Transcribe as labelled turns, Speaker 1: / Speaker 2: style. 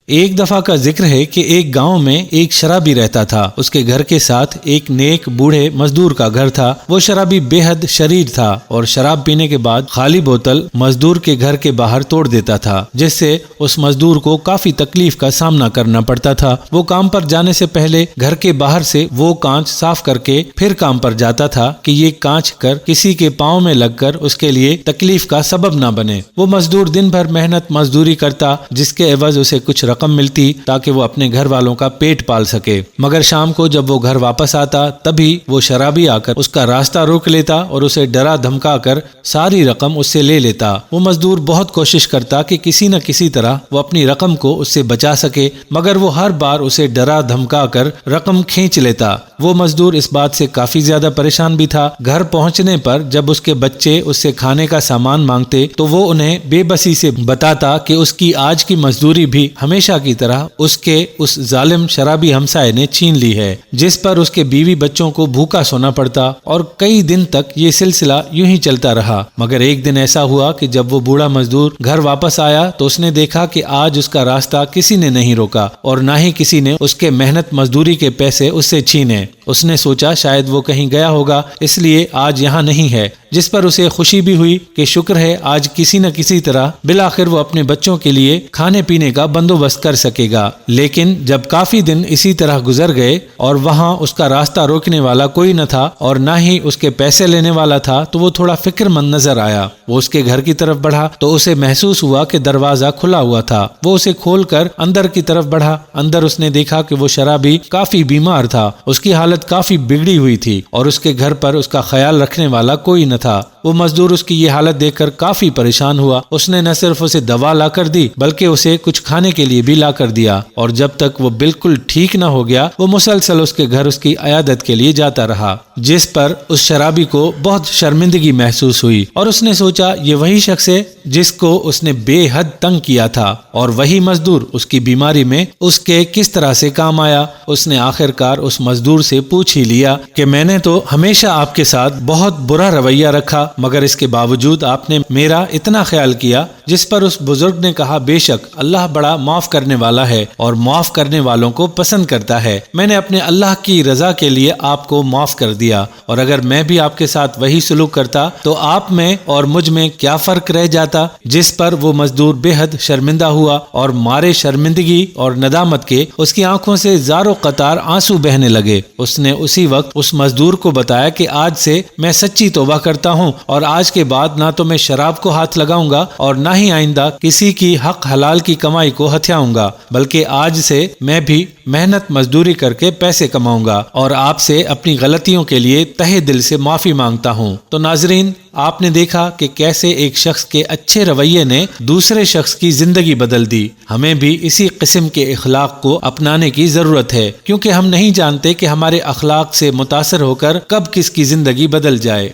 Speaker 1: ایک دفعہ کا ذکر ہے کہ ایک گاؤں میں ایک شرابی رہتا تھا۔ اس کے گھر کے ساتھ ایک نیک بوڑھے مزدور کا گھر تھا۔ وہ شرابی بے حد شریر تھا اور شراب پینے کے بعد خالی بوتل مزدور کے گھر کے باہر توڑ دیتا تھا، جس سے اس مزدور کو کافی تکلیف کا سامنا کرنا پڑتا تھا۔ وہ کام پر جانے سے پہلے گھر کے باہر سے وہ کانچ صاف کر کے پھر کام پر جاتا تھا کہ یہ کانچ کسی کے پاؤں میں لگ کر اس کے لیے تکلیف کا سبب نہ بنے۔ وہ مزدور دن بھر محنت مزدوری کرتا، جس کے عوض اسے کچھ رقم ملتی تاکہ وہ اپنے گھر والوں کا پیٹ پال سکے، مگر شام کو جب وہ گھر واپس آتا تبھی وہ شرابی آ کر اس کا راستہ روک لیتا اور اسے ڈرا دھمکا کر ساری رقم اس سے لے لیتا۔ وہ مزدور بہت کوشش کرتا کہ کسی نہ کسی طرح وہ اپنی رقم کو اس سے بچا سکے، مگر وہ ہر بار اسے ڈرا دھمکا کر رقم کھینچ لیتا۔ وہ مزدور اس بات سے کافی زیادہ پریشان بھی تھا۔ گھر پہنچنے پر جب اس کے بچے اس سے کھانے کا سامان مانگتے تو وہ انہیں بے بسی سے بتاتا کہ اس کی آج کی مزدوری بھی ہمیشہ کی طرح اس کے اس ظالم شرابی ہمسائے نے چھین لی ہے، جس پر اس کے بیوی بچوں کو بھوکا سونا پڑتا، اور کئی دن تک یہ سلسلہ یوں ہی چلتا رہا۔ مگر ایک دن ایسا ہوا کہ جب وہ بوڑھا مزدور گھر واپس آیا تو اس نے دیکھا کہ آج اس کا راستہ کسی نے نہیں روکا اور نہ ہی کسی نے اس کے محنت مزدوری کے پیسے اس سے چھینے۔ اس نے سوچا شاید وہ کہیں گیا ہوگا، اس لیے آج یہاں نہیں ہے، جس پر اسے خوشی بھی ہوئی کہ شکر ہے آج کسی نہ کسی طرح بالآخر وہ اپنے بچوں کے لیے کھانے پینے کا بندوبست کر سکے گا۔ لیکن جب کافی دن اسی طرح گزر گئے اور وہاں اس کا راستہ روکنے والا کوئی نہ تھا اور نہ ہی اس کے پیسے لینے والا تھا تو وہ تھوڑا فکر مند نظر آیا۔ وہ اس کے گھر کی طرف بڑھا تو اسے محسوس ہوا کہ دروازہ کھلا ہوا تھا۔ وہ اسے کھول کر اندر کی طرف بڑھا۔ اندر اس نے دیکھا کہ وہ شرابی کافی بیمار تھا، اس کی حالت کافی بگڑی ہوئی تھی اور اس کے گھر پر اس کا خیال رکھنے والا کوئی نہ تھا۔ وہ مزدور اس کی یہ حالت دیکھ کر کافی پریشان ہوا۔ اس نے نہ صرف اسے دوا لا کر دی بلکہ اسے کچھ کھانے کے لیے بھی لا کر دیا، اور جب تک وہ بالکل ٹھیک نہ ہو گیا وہ مسلسل اس کے گھر اس کی عیادت کے لیے جاتا رہا، جس پر اس شرابی کو بہت شرمندگی محسوس ہوئی اور اس نے سوچا یہ وہی شخص ہے جس کو اس نے بے حد تنگ کیا تھا، اور وہی مزدور اس کی بیماری میں اس کے کس طرح سے کام آیا۔ اس نے آخر کار اس مزدور سے پوچھ ہی لیا کہ میں نے تو ہمیشہ آپ کے ساتھ بہت برا رویہ رکھا، مگر اس کے باوجود آپ نے میرا اتنا خیال کیا، جس پر اس بزرگ نے کہا بے شک اللہ بڑا معاف کرنے والا ہے اور معاف کرنے والوں کو پسند کرتا ہے۔ میں نے اپنے اللہ کی رضا کے لیے آپ کو معاف کر دیا، اور اگر میں بھی آپ کے ساتھ وہی سلوک کرتا تو آپ میں اور مجھ میں کیا فرق رہ جاتا؟ جس پر وہ مزدور بے حد شرمندہ ہوا اور مارے شرمندگی اور ندامت کے اس کی آنکھوں سے زار و قطار آنسو بہنے لگے۔ اس نے اسی وقت اس مزدور کو بتایا کہ آج سے میں سچی توبہ کرتا ہوں اور آج کے بعد نہ تو میں شراب کو ہاتھ لگاؤں گا اور نہ ہی آئندہ کسی کی حق حلال کی کمائی کو ہتھیاؤں گا، بلکہ آج سے میں بھی محنت مزدوری کر کے پیسے کماؤں گا، اور آپ سے اپنی غلطیوں کے لیے تہہ دل سے معافی مانگتا ہوں۔ تو ناظرین، آپ نے دیکھا کہ کیسے ایک شخص کے اچھے رویے نے دوسرے شخص کی زندگی بدل دی۔ ہمیں بھی اسی قسم کے اخلاق کو اپنانے کی ضرورت ہے، کیونکہ ہم نہیں جانتے کہ ہمارے اخلاق سے متاثر ہو کر کب کس کی زندگی بدل جائے۔